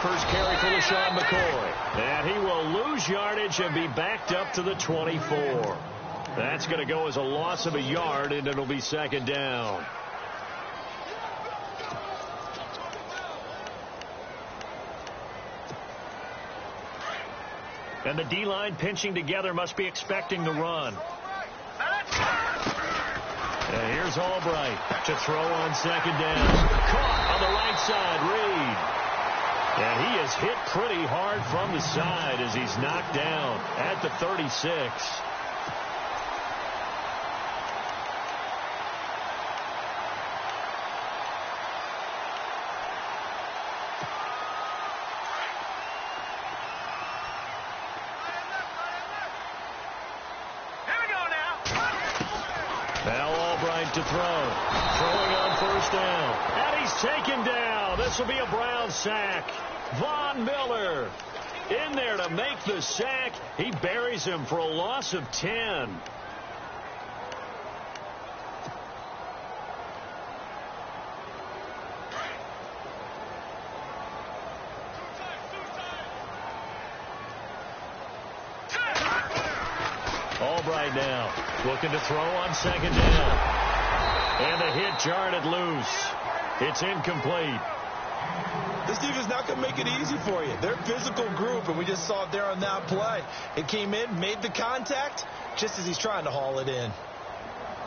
first carry for LaShawn McCoy. And he will lose yardage and be backed up to the 24. That's going to go as a loss of a yard, and it'll be second down. And the D-line pinching together must be expecting the run. And here's Albright to throw on second down. Caught on the right side, Reed. And he is hit pretty hard from the side as he's knocked down at the 36. To throw. Throwing on first down. And he's taken down. This will be a Brown sack. Von Miller in there to make the sack. He buries him for a loss of 10. Albright now looking to throw on second down. And the hit jarred loose. It's incomplete. This defense not going to make it easy for you. They're a physical group, and we just saw it there on that play. It came in, made the contact, just as he's trying to haul it in.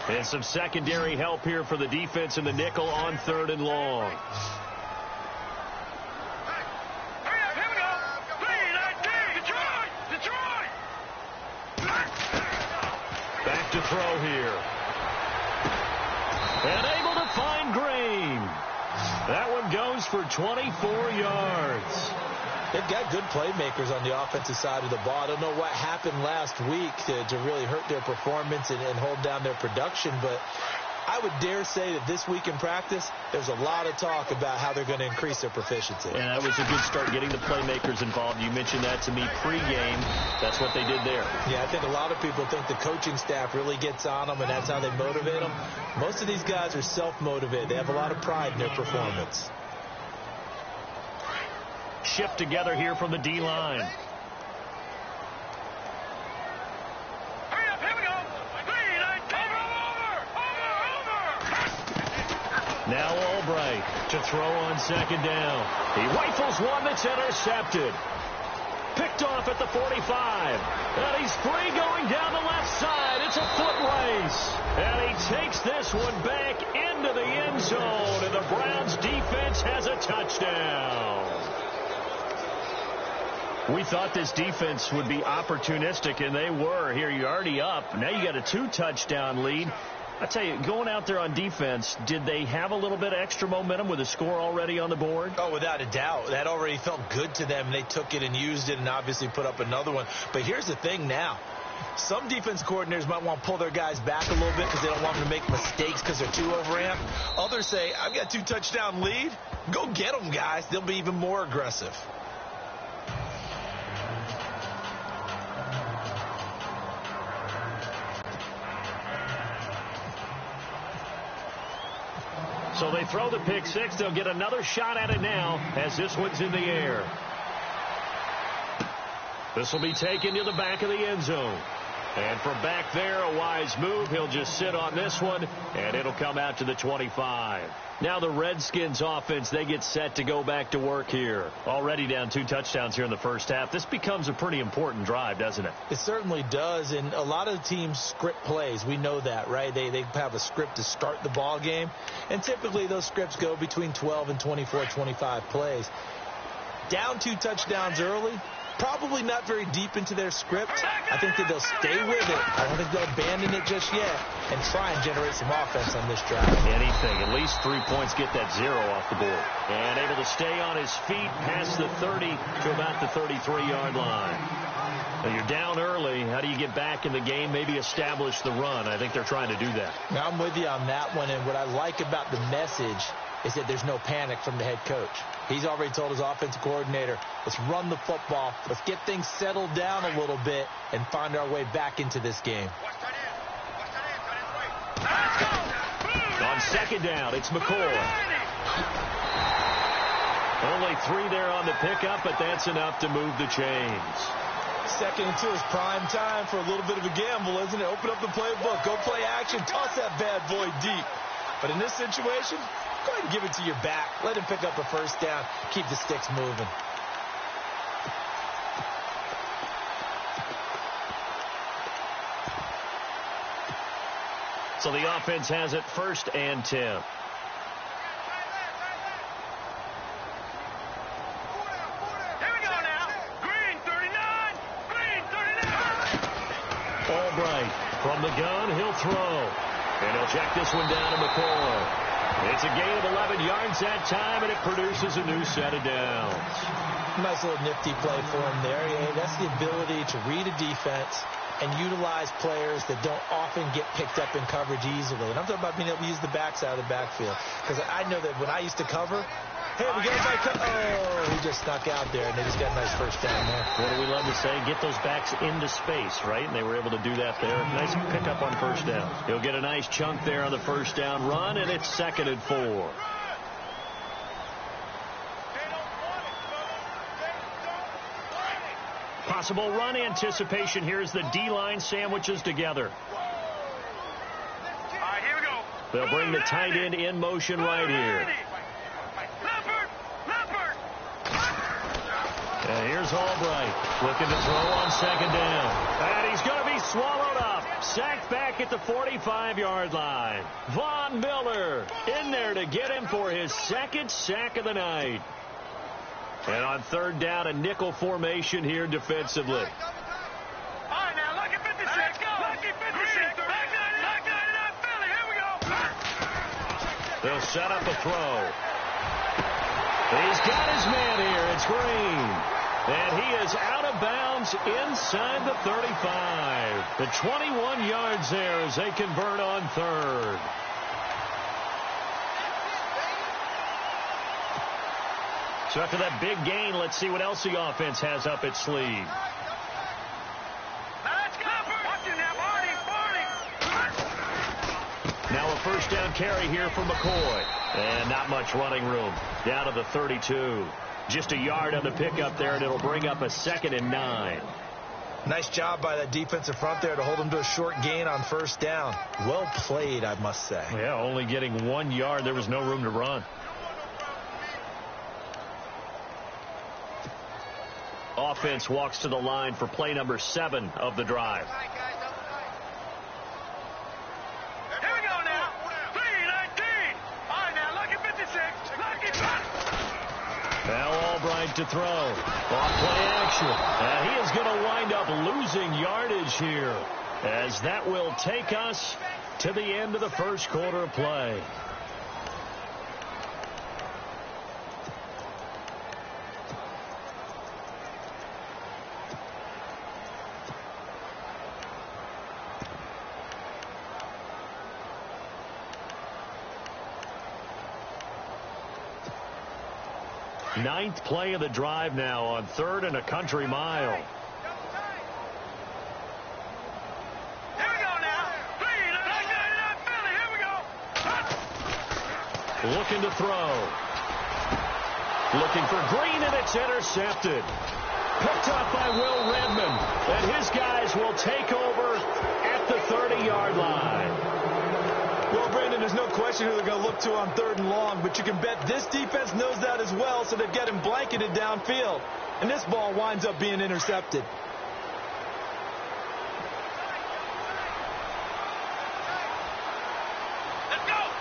And some secondary help here for the defense in the nickel on third and long. Back to throw here. And able to find Green. That one goes for 24 yards. They've got good playmakers on the offensive side of the ball. I don't know what happened last week to really hurt their performance and hold down their production, but I would dare say that this week in practice, there's a lot of talk about how they're going to increase their proficiency. And that was a good start, getting the playmakers involved. You mentioned that to me pregame. That's what they did there. Yeah, I think a lot of people think the coaching staff really gets on them, and that's how they motivate them. Most of these guys are self-motivated. They have a lot of pride in their performance. Shift together here from the D-line. Now Albright to throw on second down. He rifles one that's intercepted. Picked off at the 45. And he's free going down the left side. It's a foot race. And he takes this one back into the end zone. And the Browns defense has a touchdown. We thought this defense would be opportunistic, and they were. Here, you're already up. Now you got a 2-touchdown lead. I tell you, going out there on defense, did they have a little bit of extra momentum with a score already on the board? Oh, without a doubt. That already felt good to them. They took it and used it and obviously put up another one. But here's the thing now. Some defense coordinators might want to pull their guys back a little bit because they don't want them to make mistakes because they're too overamped. Others say, I've got a 2-touchdown lead. Go get them, guys. They'll be even more aggressive. So they throw the pick six. They'll get another shot at it now as this one's in the air. This will be taken to the back of the end zone. And from back there, a wise move. He'll just sit on this one, and it'll come out to the 25. Now the Redskins offense, they get set to go back to work here. Already down 2 touchdowns here in the first half. This becomes a pretty important drive, doesn't it? It certainly does, and a lot of teams script plays. We know that, right? They have a script to start the ball game, and typically those scripts go between 12 and 24, 25 plays. Down 2 touchdowns early, probably not very deep into their script. I think that they'll stay with it. I don't think they'll abandon it just yet and try and generate some offense on this drive. Anything. At least 3 points, get that 0 off the board. And able to stay on his feet past the 30 to about the 33-yard line. Now you're down early. How do you get back in the game? Maybe establish the run. I think they're trying to do that. Now I'm with you on that one, and what I like about the message is that there's no panic from the head coach. He's already told his offensive coordinator, let's run the football, let's get things settled down a little bit and find our way back into this game. On second down, it's McCoy. Only 3 there on the pickup, but that's enough to move the chains. Second into his prime time for a little bit of a gamble, isn't it? Open up the playbook, go play action, toss that bad boy deep. But in this situation, go ahead and give it to your back. Let him pick up a first down. Keep the sticks moving. So the offense has it 1st and 10. Albright from the gun, he'll throw. And he'll check this one down to McCoy. It's a gain of 11 yards that time, and it produces a new set of downs. Nice little nifty play for him there. Yeah, that's the ability to read a defense and utilize players that don't often get picked up in coverage easily. And I'm talking about being able to use the backside of the backfield. Because I know that when I used to cover, hey, we got oh, he just snuck out there, and they just got a nice first down there. What do we love to say? Get those backs into space, right? And they were able to do that there. Nice pickup on first down. He'll get a nice chunk there on the first down run, and it's 2nd and 4. Possible run anticipation here as the D-line sandwiches together. All right, here we go. They'll bring the tight end in motion right here. And here's Albright looking to throw on 2nd down. And he's going to be swallowed up. Sacked back at the 45-yard line. Von Miller in there to get him for his 2nd sack of the night. And on 3rd down, a nickel formation here defensively. All right, now, lucky 56. Lucky 56. Back line, Philly. Here we go. They'll set up a throw. He's got his man here. It's Green. And he is out of bounds inside the 35. The 21 yards there as they convert on 3rd. So after that big gain, let's see what else the offense has up its sleeve. Now a first down carry here for McCoy. And not much running room. Down to the 32. Just a yard on the pickup there, and it'll bring up a 2nd and 9. Nice job by that defensive front there to hold him to a short gain on first down. Well played, I must say. Yeah, only getting 1 yard. There was no room to run. Offense walks to the line for play number 7 of the drive. Here we go now. 3-19. All right, now, lucky 56. Lucky 56. Now Albright to throw. Off play action. And he is going to wind up losing yardage here, as that will take us to the end of the first quarter of play. Ninth play of the drive now on 3rd and a country mile. Here we go now. 3-19. Philly. Here we go. Looking to throw. Looking for Green, and it's intercepted. Picked up by Will Redmond. And his guys will take over at the 30-yard line. Well, Brandon, there's no question who they're going to look to on 3rd and long, but you can bet this defense knows that as well, so they've got him blanketed downfield. And this ball winds up being intercepted. Let's go.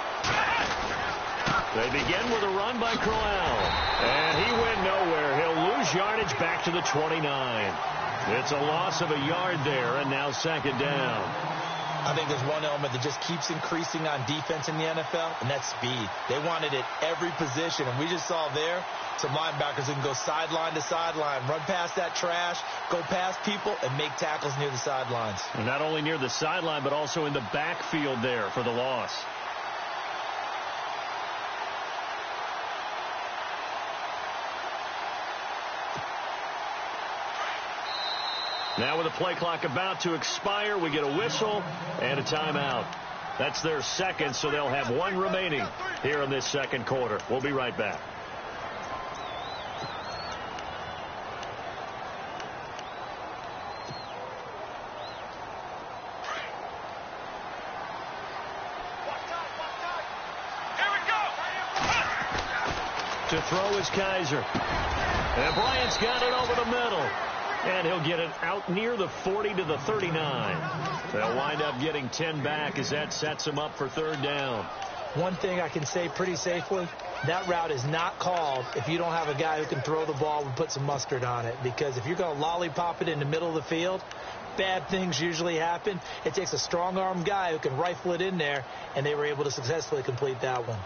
They begin with a run by Crowell. And he went nowhere. He'll lose yardage back to the 29. It's a loss of a yard there, and now 2nd down. I think there's one element that just keeps increasing on defense in the NFL, and that's speed. They want it at every position, and we just saw there some linebackers who can go sideline to sideline, run past that trash, go past people, and make tackles near the sidelines. And not only near the sideline, but also in the backfield there for the loss. Now with the play clock about to expire, we get a whistle and a timeout. That's their 2nd, so they'll have 1 remaining here in this 2nd quarter. We'll be right back. To throw is Kaiser. And Bryant's got it over the middle. And he'll get it out near the 40 to the 39. They'll wind up getting 10 back as that sets him up for third down. One thing I can say pretty safely, that route is not called if you don't have a guy who can throw the ball and put some mustard on it. Because if you're going to lollipop it in the middle of the field, bad things usually happen. It takes a strong-arm guy who can rifle it in there, and they were able to successfully complete that one.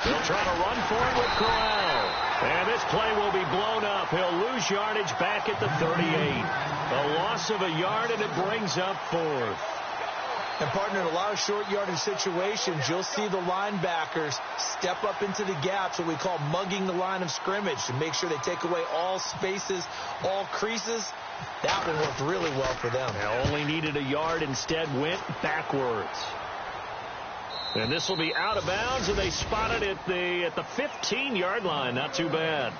They'll try to run for it with Corral. And this play will be blown up. He'll lose yardage back at the 38. A loss of a yard, and it brings up fourth. And, partner, in a lot of short yardage situations, you'll see the linebackers step up into the gaps, what we call mugging the line of scrimmage, to make sure they take away all spaces, all creases. That one worked really well for them. Now only needed a yard, instead went backwards. And this will be out of bounds, and they spot it at the 15-yard line. Not too bad.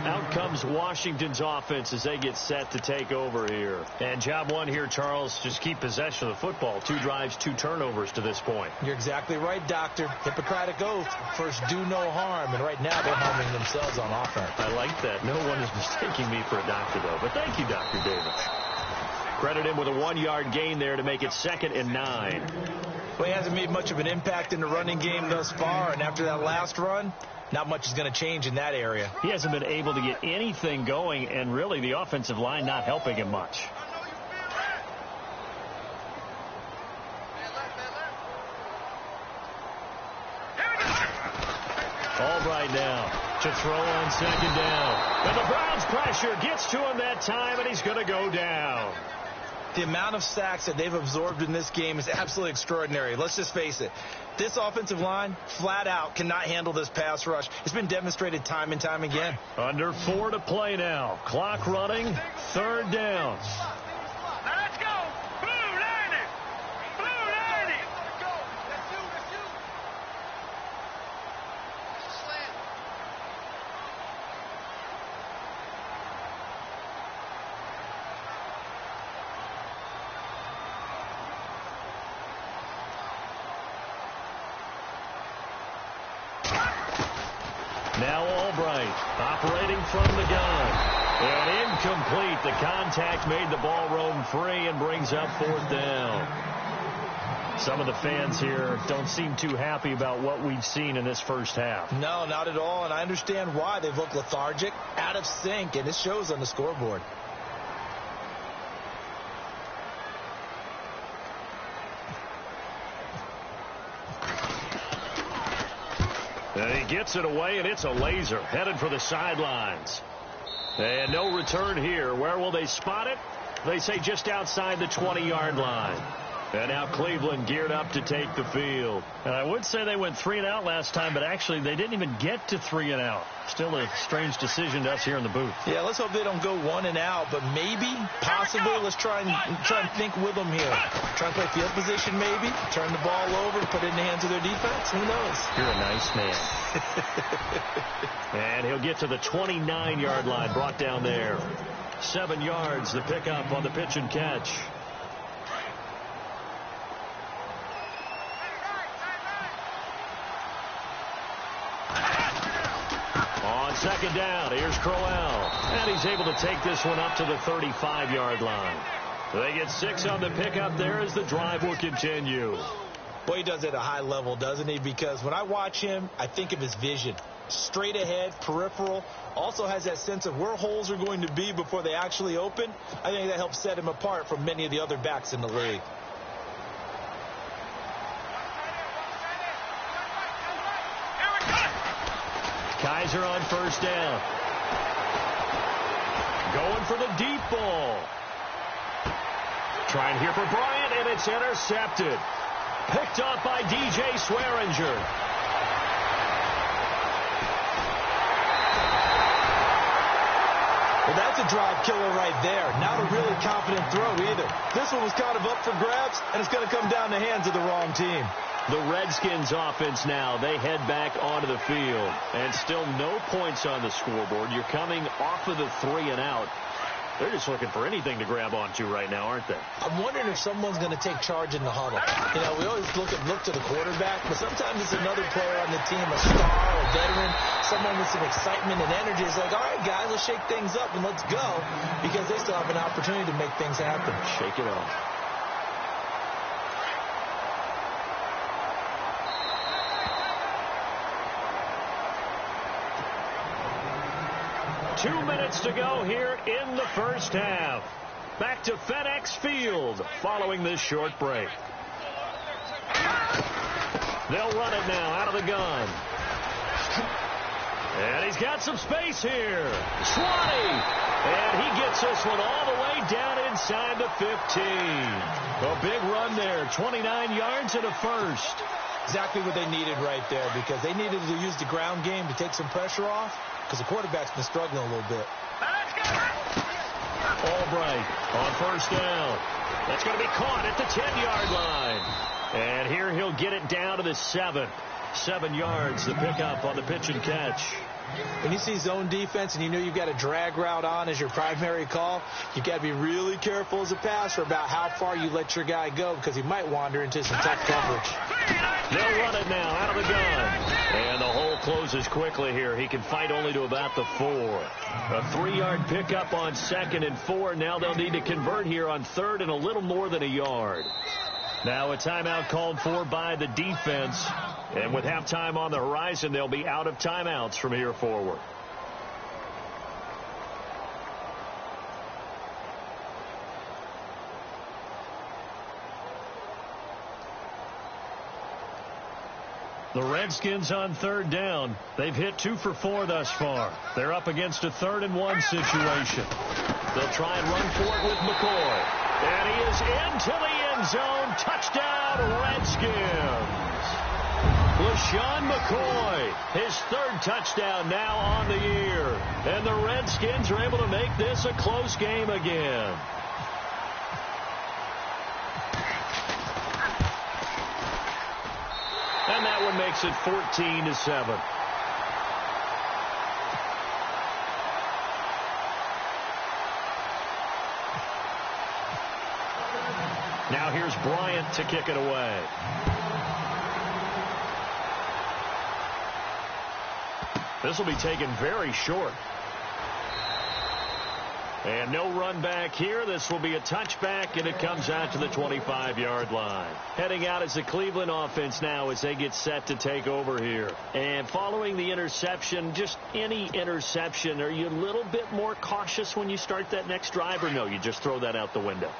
Out comes Washington's offense as they get set to take over here. And job one here, Charles, just keep possession of the football. 2 drives, 2 turnovers to this point. You're exactly right, Doctor. Hippocratic oath. First, do no harm. And right now, they're harming themselves on offense. I like that. No one is mistaking me for a doctor, though. But thank you, Dr. Davis. Credit him with a 1-yard gain there to make it 2nd and 9. Well, he hasn't made much of an impact in the running game thus far. And after that last run, not much is going to change in that area. He hasn't been able to get anything going, and really the offensive line not helping him much. Albright now to throw on 2nd down. And the Browns pressure gets to him that time, and he's going to go down. The amount of sacks that they've absorbed in this game is absolutely extraordinary. Let's just face it. This offensive line, flat out, cannot handle this pass rush. It's been demonstrated time and time again. Under 4 to play now. Clock running. 3rd down. Now let's go. Blue 90. Blue 90. Let's go. Let's shoot. Let's shoot. It's a slant. Now Albright operating from the gun. And incomplete. The contact made the ball roam free and brings up 4th down. Some of the fans here don't seem too happy about what we've seen in this first half. No, not at all. And I understand why. They've looked lethargic, out of sync, and it shows on the scoreboard. And he gets it away, and it's a laser headed for the sidelines. And no return here. Where will they spot it? They say just outside the 20-yard line. And now Cleveland geared up to take the field. And I would say they went 3 and out last time, but actually they didn't even get to 3 and out. Still a strange decision to us here in the booth. Yeah, let's hope they don't go 1 and out, but maybe, possibly, let's try and think with them here. Try and play field position maybe, turn the ball over, put it in the hands of their defense. Who knows? You're a nice man. And he'll get to the 29-yard line, brought down there. 7 yards, the pickup on the pitch and catch. On 2nd down, here's Crowell. And he's able to take this one up to the 35-yard line. They get 6 on the pickup there as the drive will continue. Boy, he does it at a high level, doesn't he? Because when I watch him, I think of his vision. Straight ahead, peripheral. Also has that sense of where holes are going to be before they actually open. I think that helps set him apart from many of the other backs in the league. Kaiser on 1st down. Going for the deep ball. Trying here for Bryant, and it's intercepted. Picked up by DJ Swearinger. Well, that's a drive killer right there. Not a really confident throw either. This one was kind of up for grabs, and it's going to come down the hands of the wrong team. The Redskins offense now, they head back onto the field. And still no points on the scoreboard. You're coming off of the 3 and out. They're just looking for anything to grab onto right now, aren't they? I'm wondering if someone's going to take charge in the huddle. You know, we always look to the quarterback, but sometimes it's another player on the team, a star, a veteran, someone with some excitement and energy. It's like, all right, guys, let's shake things up and let's go, because they still have an opportunity to make things happen. Shake it off. Two minutes to go here in the first half. Back to FedEx Field following this short break. They'll run it now out of the gun. And he's got some space here. Swanee. And he gets this one all the way down inside the 15. A big run there. 29 yards and a first. Exactly what they needed right there, because they needed to use the ground game to take some pressure off, because the quarterback's been struggling a little bit. Albright on first down. That's going to be caught at the 10-yard line. And here he'll get it down to the 7. 7 yards, the pickup on the pitch and catch. When you see zone defense and you know you've got a drag route on as your primary call, you've got to be really careful as a passer about how far you let your guy go, because he might wander into some tough coverage. They'll run it now out of the gun. And the hole closes quickly here. He can fight only to about the 4. A 3-yard pickup on 2nd and 4. Now they'll need to convert here on 3rd and a little more than a yard. Now a timeout called for by the defense. And with halftime on the horizon, they'll be out of timeouts from here forward. The Redskins on 3rd down. They've hit 2 for 4 thus far. They're up against a 3rd and 1 situation. They'll try and run for it with McCoy. And he is into the end zone. Touchdown, Redskins. LaShawn McCoy, his 3rd touchdown now on the year. And the Redskins are able to make this a close game again. And that one makes it 14-7. Now here's Bryant to kick it away. This will be taken very short. And no run back here. This will be a touchback, and it comes out to the 25-yard line. Heading out is the Cleveland offense now as they get set to take over here. And following the interception, just any interception, are you a little bit more cautious when you start that next drive, or no, you just throw that out the window?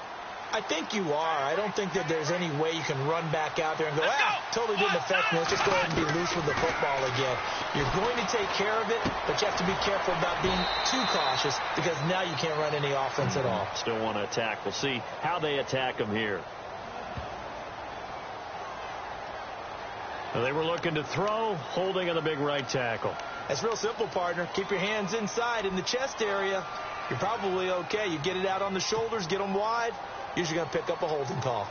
I think you are. I don't think that there's any way you can run back out there and go, totally didn't affect me. Let's just go ahead and be loose with the football again. You're going to take care of it, but you have to be careful about being too cautious, because now you can't run any offense at all. Still want to attack. We'll see how they attack them here. Well, they were looking to throw, holding on the big right tackle. That's real simple, partner. Keep your hands inside in the chest area. You're probably okay. You get it out on the shoulders, get them wide. Usually going to pick up a holding call.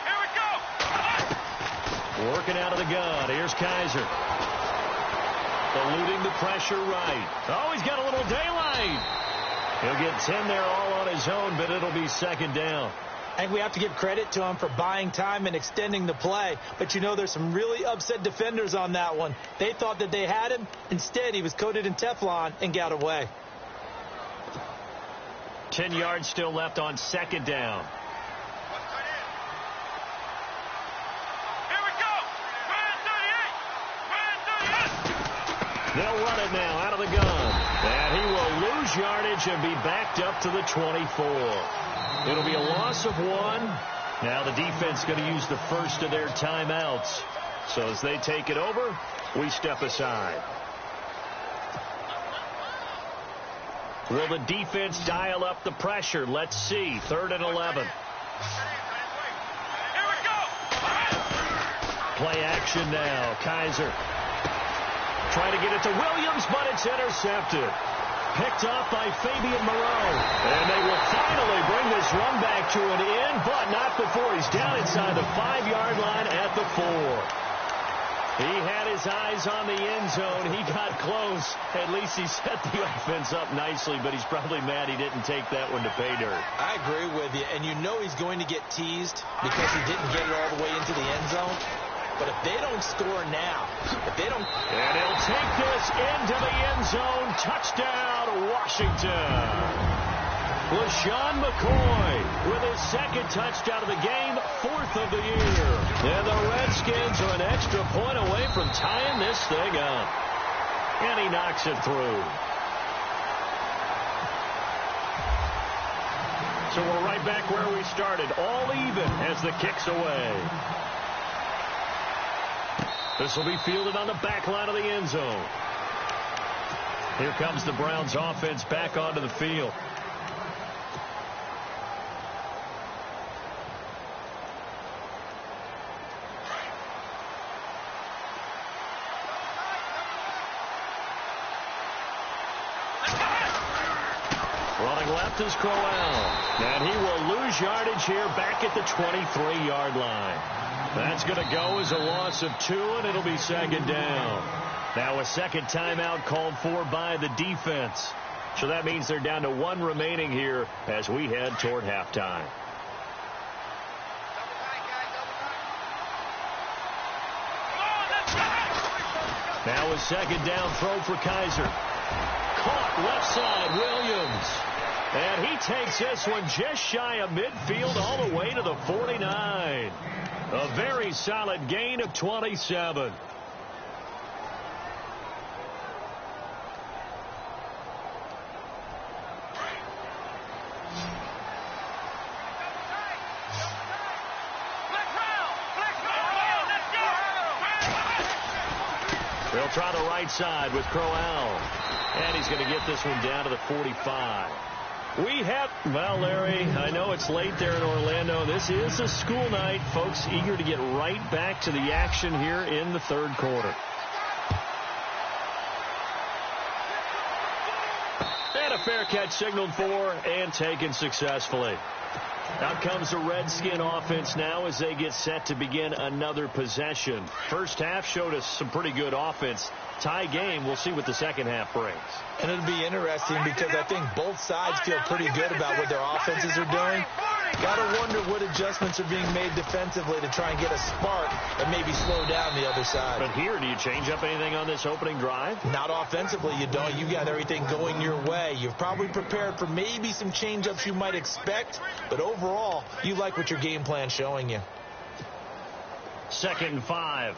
Here we go. Working out of the gun. Here's Kaiser. Eluding the pressure right. Oh, he's got a little daylight. He'll get 10 there all on his own, but it'll be 2nd down. I think we have to give credit to him for buying time and extending the play. But, you know, there's some really upset defenders on that one. They thought that they had him. Instead, he was coated in Teflon and got away. 10 yards still left on 2nd down. Here we go. They'll run it now out of the gun. And he will lose yardage and be backed up to the 24. It'll be a loss of 1. Now the defense going to use the first of their timeouts. So as they take it over, we step aside. Will the defense dial up the pressure? Let's see. 3rd and 11. Here we go. Play action now. Kaiser trying to get it to Williams, but it's intercepted. Picked off by Fabian Moreau. And they will finally bring this run back to an end, but not before he's down inside the 5-yard line at the 4. He had his eyes on the end zone. He got close. At least he set the offense up nicely, but he's probably mad he didn't take that one to pay dirt. I agree with you, and you know he's going to get teased because he didn't get it all the way into the end zone. But if they don't score now, if they don't... And he'll take this into the end zone. Touchdown, Washington. LaShawn McCoy with his second touchdown of the game, 4th of the year. And the Redskins are an extra point away from tying this thing up. And he knocks it through. So we're right back where we started, all even as the kick's away. This will be fielded on the back line of the end zone. Here comes the Browns offense back onto the field. Running left is Crowell. And he will lose yardage here back at the 23-yard line. That's going to go as a loss of 2, and it'll be second down. Now a second timeout called for by the defense. So that means they're down to 1 remaining here as we head toward halftime. Now a second down throw for Kaiser. Caught left side, Williams. And he takes this one just shy of midfield all the way to the 49. A very solid gain of 27. They'll try the right side with Crowell. And he's going to get this one down to the 45. We have, well, Larry, I know it's late there in Orlando. This is a school night. Folks eager to get right back to the action here in the third quarter. And a fair catch signaled for and taken successfully. Out comes the Redskin offense now as they get set to begin another possession. First half showed us some pretty good offense. Tie game. We'll see what the second half brings. And it'll be interesting because I think both sides feel pretty good about what their offenses are doing. Got to wonder what adjustments are being made defensively to try and get a spark and maybe slow down the other side. But here, do you change up anything on this opening drive? Not offensively, you don't. You got everything going your way. You've probably prepared for maybe some change-ups you might expect, but overall, you like what your game plan's showing you. 2nd and 5.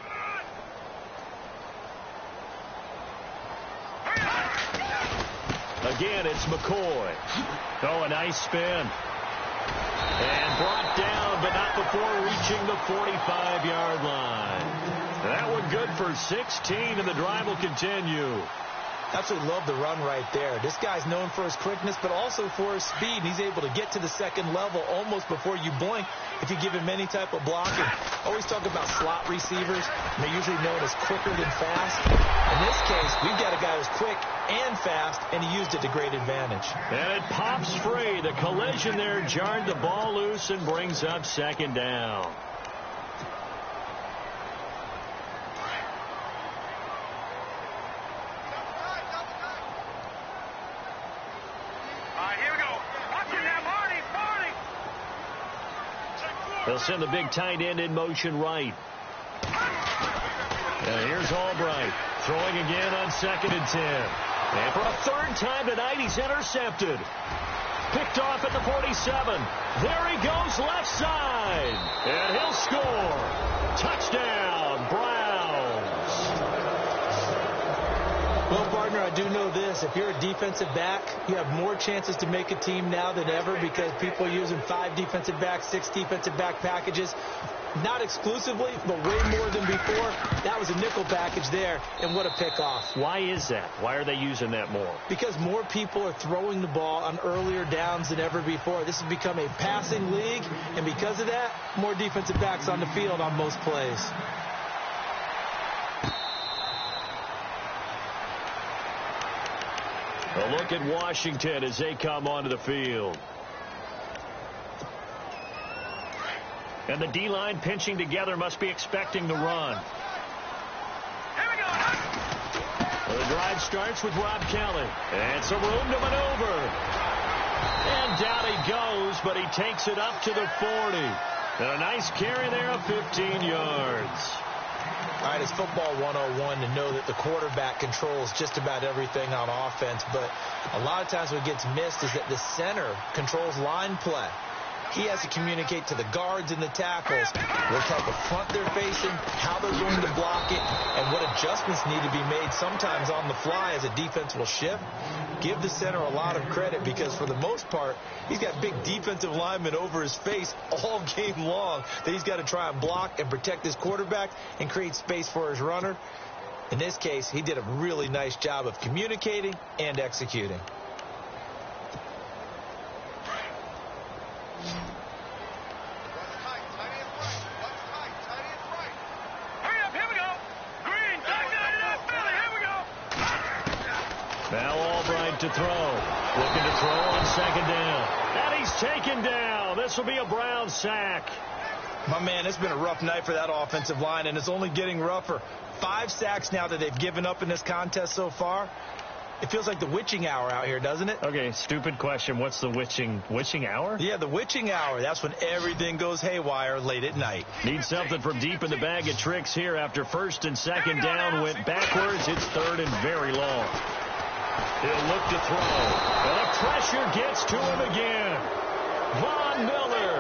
Again, it's McCoy. Oh, a nice spin. And brought down, but not before reaching the 45-yard line. That one good for 16, and the drive will continue. Absolutely love the run right there. This guy's known for his quickness, but also for his speed. He's able to get to the second level almost before you blink if you give him any type of blocking. Always talk about slot receivers. They're usually known as quicker than fast. In this case, we've got a guy who's quick and fast, and he used it to great advantage. And it pops free. The collision there jarred the ball loose and brings up second down. They'll send the big tight end in motion right. And here's Albright throwing again on 2nd and 10. And for a third time tonight, he's intercepted. Picked off at the 47. There he goes left side. And he'll score. Touchdown, Browns. Well, partner, I do know this. If you're a defensive back, you have more chances to make a team now than ever because people are using 5 defensive backs, 6 defensive back packages. Not exclusively, but way more than before. That was a nickel package there, and what a pickoff. Why is that? Why are they using that more? Because more people are throwing the ball on earlier downs than ever before. This has become a passing league, and because of that, more defensive backs on the field on most plays. A look at Washington as they come onto the field. And the D-line pinching together must be expecting the run. The drive starts with Rob Kelly. And some room to maneuver. And down he goes, but he takes it up to the 40. And a nice carry there of 15 yards. All right, it's football 101 to know that the quarterback controls just about everything on offense, but a lot of times what gets missed is that the center controls line play. He has to communicate to the guards and the tackles what type of front they're facing, how they're going to block it, and what adjustments need to be made sometimes on the fly as a defense will shift. Give the center a lot of credit because for the most part, he's got big defensive linemen over his face all game long that he's got to try and block and protect his quarterback and create space for his runner. In this case, he did a really nice job of communicating and executing. Now Albright to throw. Looking to throw on second down. And he's taken down. This will be a Brown sack. My man, it's been a rough night for that offensive line, and it's only getting rougher. 5 sacks now that they've given up in this contest so far. It feels like the witching hour out here, doesn't it? Okay, stupid question. What's the witching hour? Yeah, the witching hour. That's when everything goes haywire late at night. Need something from deep in the bag of tricks here after first and second down went backwards. It's third and very long. He'll look to throw. And the pressure gets to him again. Von Miller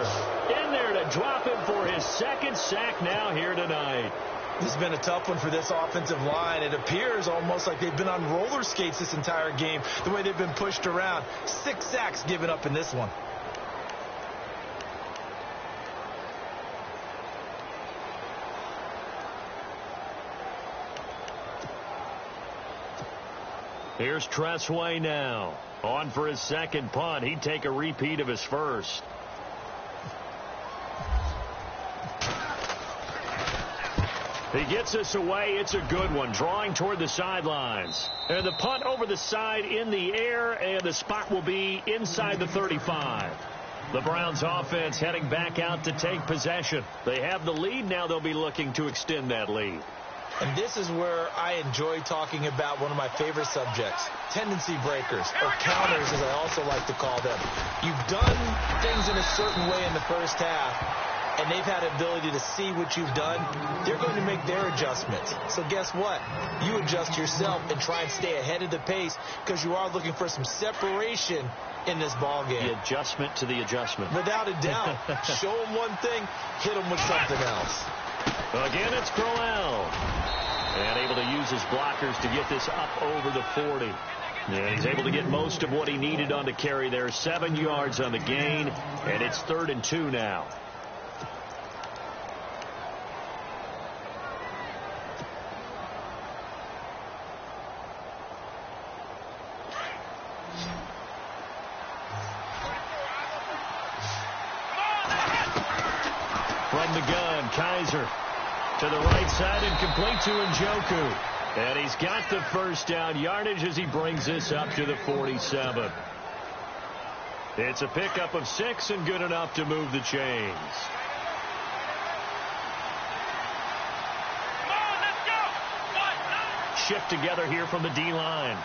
in there to drop him for his second sack now here tonight. This has been a tough one for this offensive line. It appears almost like they've been on roller skates this entire game, the way they've been pushed around. 6 sacks given up in this one. Here's Tressway now. On for his second punt. He'd take a repeat of his first. He gets us away. It's a good one. Drawing toward the sidelines. And the punt over the side in the air, and the spot will be inside the 35. The Browns offense heading back out to take possession. They have the lead. Now they'll be looking to extend that lead. And this is where I enjoy talking about one of my favorite subjects, tendency breakers, or counters as I also like to call them. You've done things in a certain way in the first half, and they've had the ability to see what you've done. They're going to make their adjustments. So guess what? You adjust yourself and try and stay ahead of the pace because you are looking for some separation in this ball game. The adjustment to the adjustment. Without a doubt. Show them one thing, hit them with something else. Again, it's Crowell. And able to use his blockers to get this up over the 40. And he's able to get most of what he needed on the carry there. 7 yards on the gain, and it's 3rd and 2 now. From the gun, Kaiser. To the right side and complete to Njoku. And he's got the first down yardage as he brings this up to the 47. It's a pickup of 6 and good enough to move the chains. Come on, let's go. Shift together here from the D-line.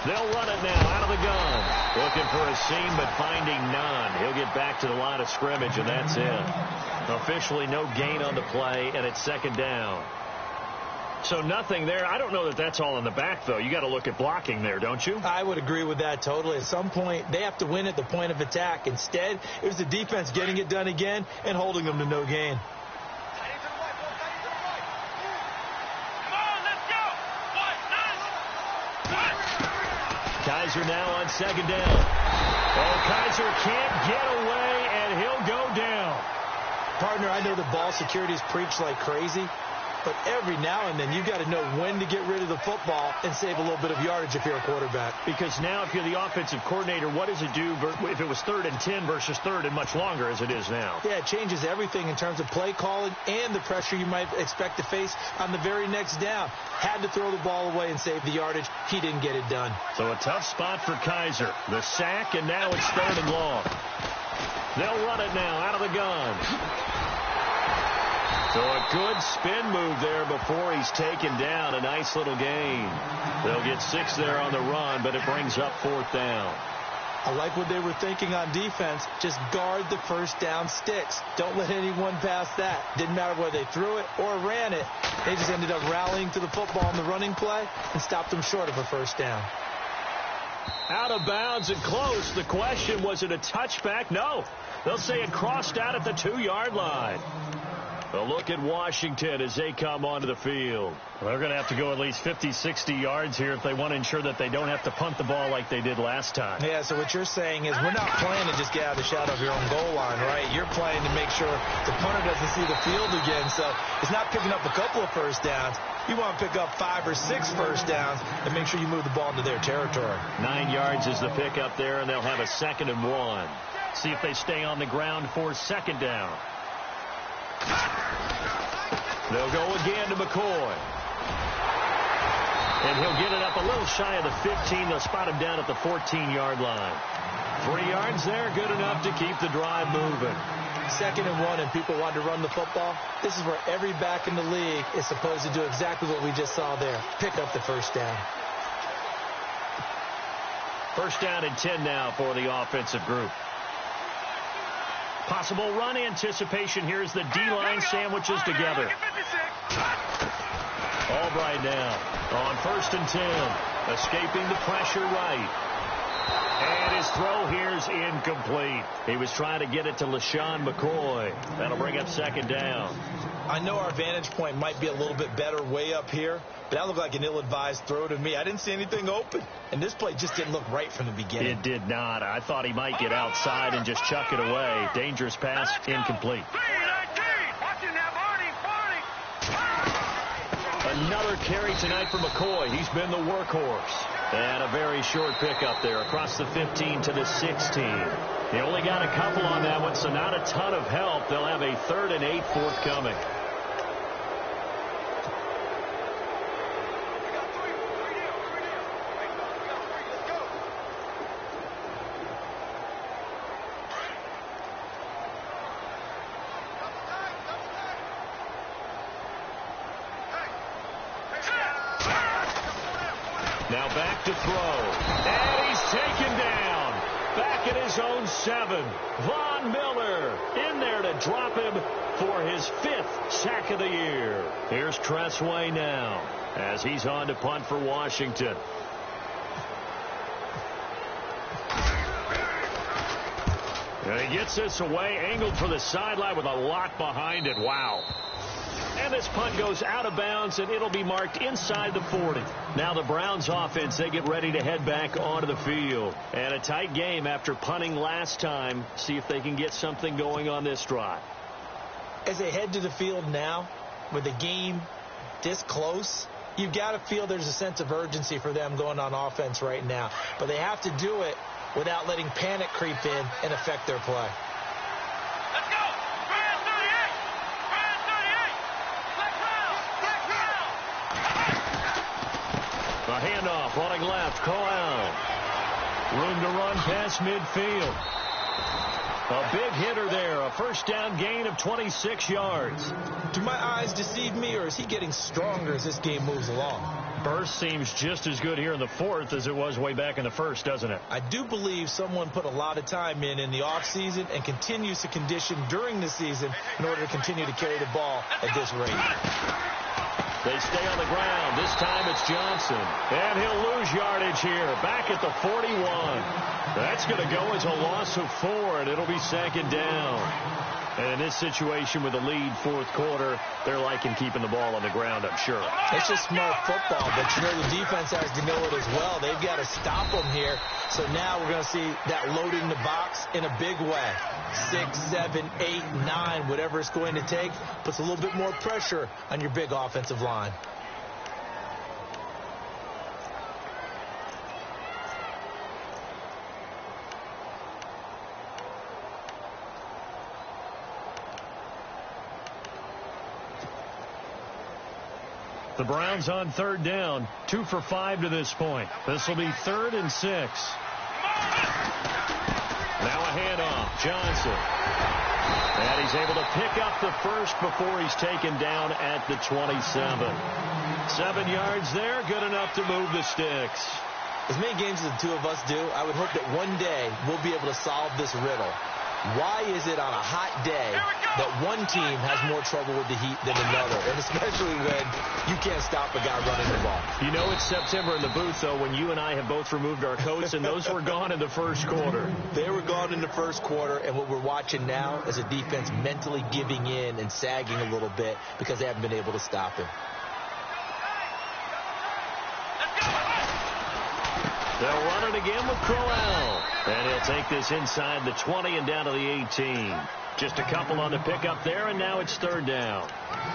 They'll run it now out of the gun. Looking for a seam, but finding none. He'll get back to the line of scrimmage, and that's it. Officially no gain on the play, and it's second down. So nothing there. I don't know that that's all in the back, though. You got to look at blocking there, don't you? I would agree with that totally. At some point, they have to win at the point of attack. Instead, it was the defense getting it done again and holding them to no gain. Kaiser now on second down. Oh, Kaiser can't get away, and he'll go down. Partner, I know the ball security is preached like crazy, but every now and then you've got to know when to get rid of the football and save a little bit of yardage if you're a quarterback. Because now if you're the offensive coordinator, what does it do if it was 3rd and 10 versus 3rd and much longer as it is now? Yeah, it changes everything in terms of play calling and the pressure you might expect to face on the very next down. Had to throw the ball away and save the yardage. He didn't get it done. So a tough spot for Kaiser. The sack, and now it's 3rd and long. They'll run it now out of the gun. So a good spin move there before he's taken down. A nice little gain. They'll get 6 there on the run, but it brings up 4th down. I like what they were thinking on defense. Just guard the first down sticks. Don't let anyone pass that. Didn't matter whether they threw it or ran it. They just ended up rallying to the football on the running play and stopped them short of a first down. Out of bounds and close. The question, was it a touchback? No. They'll say it crossed out at the 2-yard line. A look at Washington as they come onto the field. Well, they're going to have to go at least 50, 60 yards here if they want to ensure that they don't have to punt the ball like they did last time. Yeah, so what you're saying is we're not playing to just get out of the shadow of your own goal line, right? You're playing to make sure the punter doesn't see the field again. So it's not picking up a couple of first downs. You want to pick up 5 or 6 first downs and make sure you move the ball into their territory. 9 yards is the pickup there, and they'll have a 2nd and 1. See if they stay on the ground for 2nd down. They'll go again to McCoy. And he'll get it up a little shy of the 15. They'll spot him down at the 14-yard line. 3 yards there, good enough to keep the drive moving. 2nd and 1, and people want to run the football. This is where every back in the league is supposed to do exactly what we just saw there. Pick up the first down. 1st down and 10 now for the offensive group. Possible run anticipation. Here's the D-line sandwiches together. Albright now on 1st and 10. Escaping the pressure right. And his throw here's incomplete. He was trying to get it to LaShawn McCoy. That'll bring up 2nd down. I know our vantage point might be a little bit better way up here, but that looked like an ill-advised throw to me. I didn't see anything open, and this play just didn't look right from the beginning. It did not. I thought he might get outside and just chuck it away. Dangerous pass, incomplete. Another carry tonight for McCoy. He's been the workhorse. And a very short pickup there across the 15 to the 16. They only got a couple on that one, so not a ton of help. They'll have a 3rd and 8 forthcoming. Now back to throw. And he's taken down. Back at his own 7. Von Miller in there to drop him for his 5th sack of the year. Here's Tressway now as he's on to punt for Washington. And he gets this away, angled for the sideline with a lot behind it. Wow. And this punt goes out of bounds, and it'll be marked inside the 40. Now the Browns offense, they get ready to head back onto the field. And a tight game after punting last time. See if they can get something going on this drive. As they head to the field now, with the game this close, you've got to feel there's a sense of urgency for them going on offense right now. But they have to do it without letting panic creep in and affect their play. Let's go! Brand 38! Brand 38! Black Brown! The handoff running left. Coyle. Room to run past midfield. A big hitter there. A 1st down gain of 26 yards. Do my eyes deceive me, or is he getting stronger as this game moves along? Burst seems just as good here in the 4th as it was way back in the 1st, doesn't it? I do believe someone put a lot of time in the offseason and continues to condition during the season in order to continue to carry the ball at this rate. They stay on the ground. This time it's Johnson. And he'll lose yardage here. Back at the 41. That's going to go as a loss of 4, and it'll be 2nd down. And in this situation with the lead 4th quarter, they're liking keeping the ball on the ground, I'm sure. It's just smart football, but you know the defense has to know it as well. They've got to stop them here. So now we're going to see that load in the box in a big way. 6, 7, 8, 9, whatever it's going to take, puts a little bit more pressure on your big offensive line. The Browns on 3rd down, 2 for 5 to this point. This will be 3rd and 6. Now a handoff. Johnson. And he's able to pick up the first before he's taken down at the 27. 7 yards there, good enough to move the sticks. As many games as the two of us do, I would hope that one day we'll be able to solve this riddle. Why is it on a hot day that one team has more trouble with the heat than another, and especially when you can't stop a guy running the ball? You know it's September in the booth, though, when you and I have both removed our coats, and those were gone in the first quarter. They were gone in the first quarter, and what we're watching now is a defense mentally giving in and sagging a little bit because they haven't been able to stop him. They'll run it again with Crowell. And he'll take this inside the 20 and down to the 18. Just a couple on the pickup there, and now it's third down.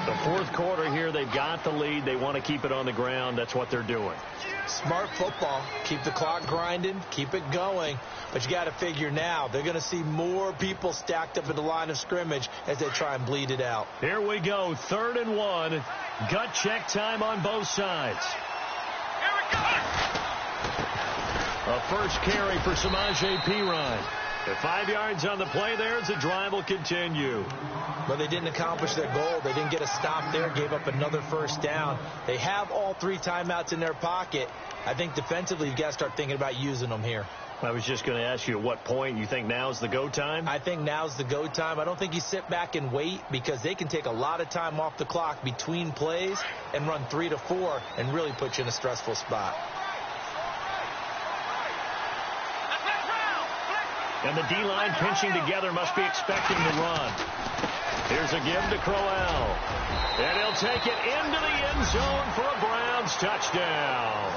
The fourth quarter here, they've got the lead. They want to keep it on the ground. That's what they're doing. Smart football. Keep the clock grinding. Keep it going. But you got to figure now, they're going to see more people stacked up at the line of scrimmage as they try and bleed it out. Here we go, 3rd and 1. Gut check time on both sides. A first carry for Samaje Perine. At 5 yards on the play there, the drive will continue. But they didn't accomplish their goal. They didn't get a stop there, gave up another first down. They have all 3 timeouts in their pocket. I think defensively, you've got to start thinking about using them here. I was just going to ask you at what point you think now's the go time? I think now's the go time. I don't think you sit back and wait because they can take a lot of time off the clock between plays and run 3 to 4 and really put you in a stressful spot. And the D-line pinching together, must be expecting the run. Here's a give to Crowell. And he'll take it into the end zone for a Browns touchdown.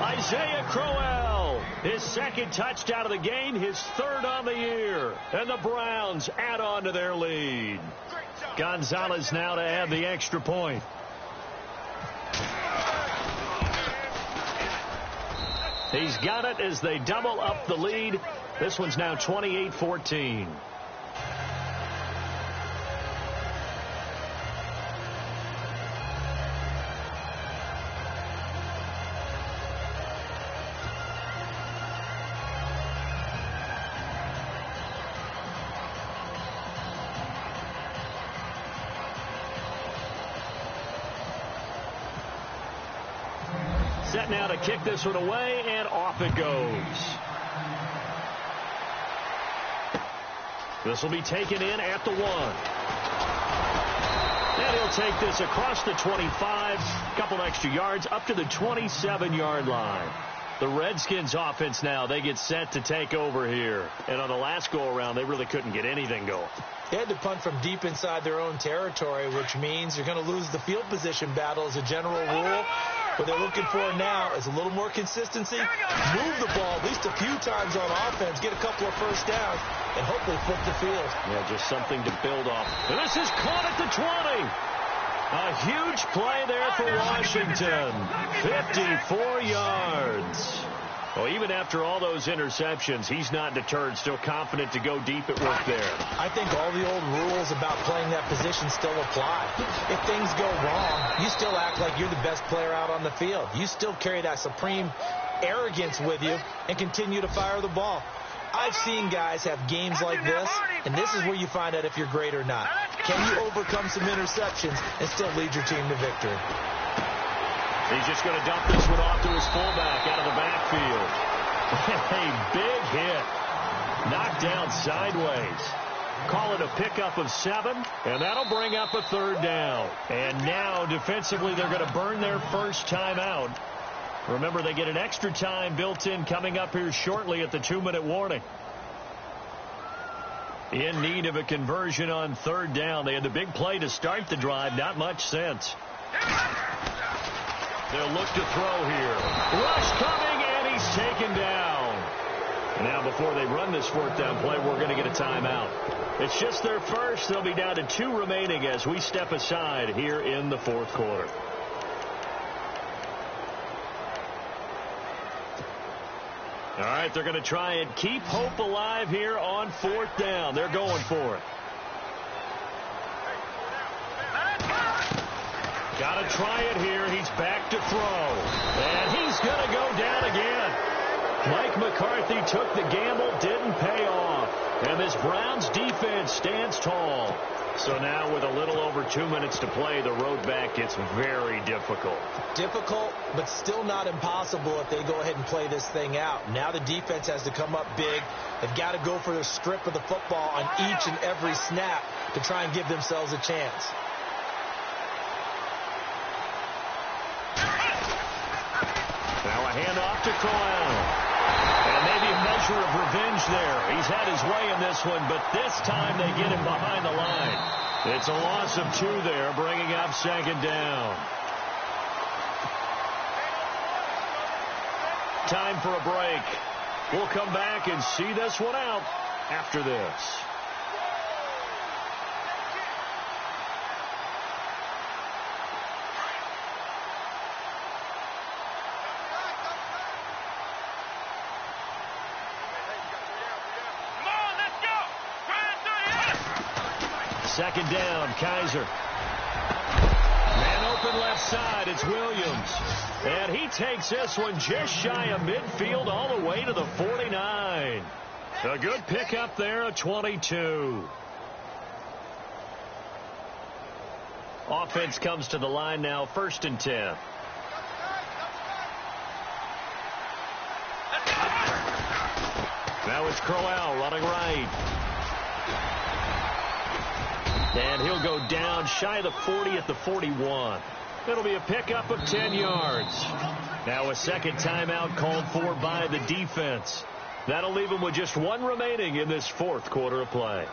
Isaiah Crowell, his 2nd touchdown of the game, his 3rd on the year. And the Browns add on to their lead. Gonzalez now to add the extra point. He's got it as they double up the lead. This one's now 28-14. Set now to kick this one away, and off it goes. This will be taken in at the 1. And he'll take this across the 25, couple extra yards, up to the 27-yard line. The Redskins offense now, they get set to take over here. And on the last go-around, they really couldn't get anything going. They had to punt from deep inside their own territory, which means you're going to lose the field position battle as a general rule. What they're looking for now is a little more consistency, move the ball at least a few times on offense, get a couple of first downs, and hopefully flip the field. Yeah, just something to build off. And this is caught at the 20. A huge play there for Washington. 54 yards. Well, even after all those interceptions, he's not deterred, still confident to go deep at work there. I think all the old rules about playing that position still apply. If things go wrong, you still act like you're the best player out on the field. You still carry that supreme arrogance with you and continue to fire the ball. I've seen guys have games like this, and this is where you find out if you're great or not. Can you overcome some interceptions and still lead your team to victory? He's just going to dump this one off to his fullback out of the backfield. A big hit. Knocked down sideways. Call it a pickup of 7, and that'll bring up a 3rd down. And now, defensively, they're going to burn their first time out. Remember, they get an extra time built in coming up here shortly at the 2-minute warning. In need of a conversion on 3rd down. They had the big play to start the drive. Not much sense. They'll look to throw here. Rush coming, and he's taken down. Now, before they run this 4th down play, we're going to get a timeout. It's just their first. They'll be down to 2 remaining as we step aside here in the 4th quarter. All right, they're going to try and keep hope alive here on 4th down. They're going for it. Got to try it here. He's back to throw. And he's going to go down again. Mike McCarthy took the gamble, didn't pay off. And this Browns defense stands tall. So now with a little over 2 minutes to play, the road back gets very difficult. Difficult, but still not impossible if they go ahead and play this thing out. Now the defense has to come up big. They've got to go for the strip of the football on each and every snap to try and give themselves a chance. Now a handoff to Crowell. And maybe a measure of revenge there. He's had his way in this one, but this time they get him behind the line. It's a loss of 2 there, bringing up second down. Time for a break. We'll come back and see this one out after this. Second down, Kaiser. Man open left side, it's Williams. And he takes this one just shy of midfield all the way to the 49. A good pickup there at 22. Offense comes to the line now, 1st and 10. Now it's Crowell running right. And he'll go down shy of the 40 at the 41. It'll be a pickup of 10 yards. Now a second timeout called for by the defense. That'll leave him with just 1 remaining in this 4th quarter of play.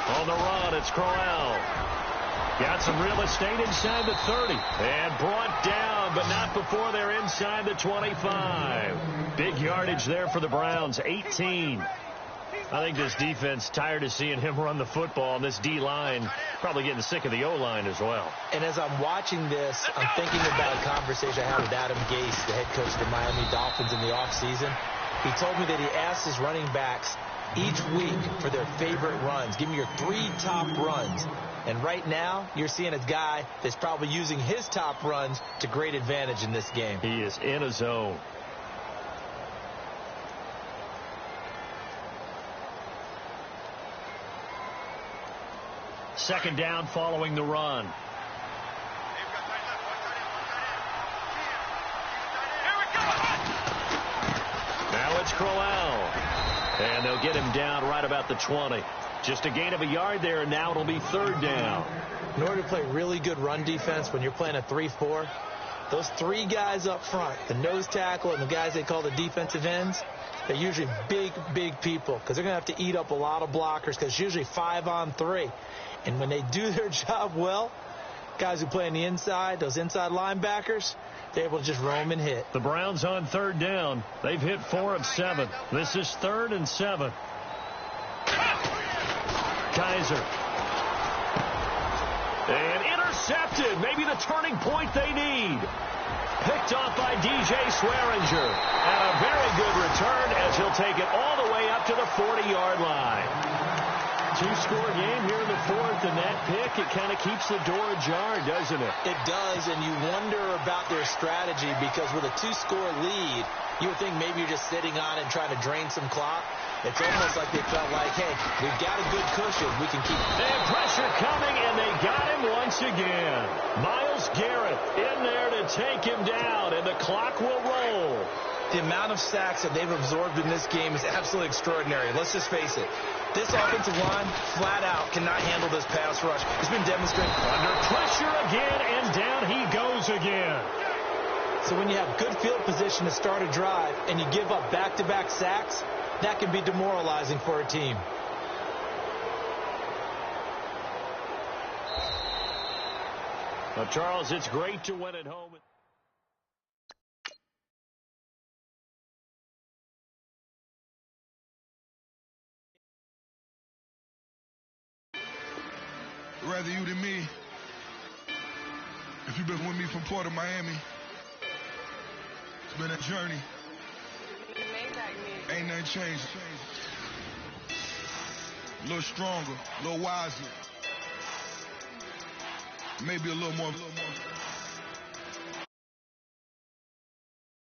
On the run, it's Crowell. Got some real estate inside the 30. And brought down, but not before they're inside the 25. Big yardage there for the Browns, 18. I think this defense tired of seeing him run the football, and this D-line probably getting sick of the O-line as well. And as I'm watching this, I'm thinking about a conversation I had with Adam Gase, the head coach of the Miami Dolphins in the offseason. He told me that he asked his running backs each week for their favorite runs. Give me your 3 top runs. And right now, you're seeing a guy that's probably using his top runs to great advantage in this game. He is in a zone. Second down following the run. Now it's Crowell. And they'll get him down right about the 20. Just a gain of a yard there, and now it'll be 3rd down. In order to play really good run defense when you're playing a 3-4, those 3 guys up front, the nose tackle and the guys they call the defensive ends, they're usually big, big people because they're going to have to eat up a lot of blockers because it's usually 5-on-3. And when they do their job well, guys who play on the inside, those inside linebackers, they're able to just roam and hit. The Browns on 3rd down. They've hit 4 of 7. This is 3rd and 7. Kaiser. And intercepted. Maybe the turning point they need. Picked off by DJ Swearinger. And a very good return as he'll take it all the way up to the 40-yard line. 2-score game here in the 4th, and that pick, it kind of keeps the door ajar, doesn't it? It does, and you wonder about their strategy because with a 2-score lead, you would think maybe you're just sitting on and trying to drain some clock. It's almost like they felt like, hey, we've got a good cushion. We can keep. They have pressure coming, and they got him once again. Myles Garrett in there to take him down, and the clock will roll. The amount of sacks that they've absorbed in this game is absolutely extraordinary. Let's just face it. This offensive line, flat out, cannot handle this pass rush. It's been demonstrated. Under pressure again, and down he goes again. So when you have good field position to start a drive and you give up back-to-back sacks, that can be demoralizing for a team. Well, Charles, it's great to win at home. rather you than me. If you've been with me from Port of Miami, it's been a journey. Ain't nothing changed. A little stronger, a little wiser. Maybe a little more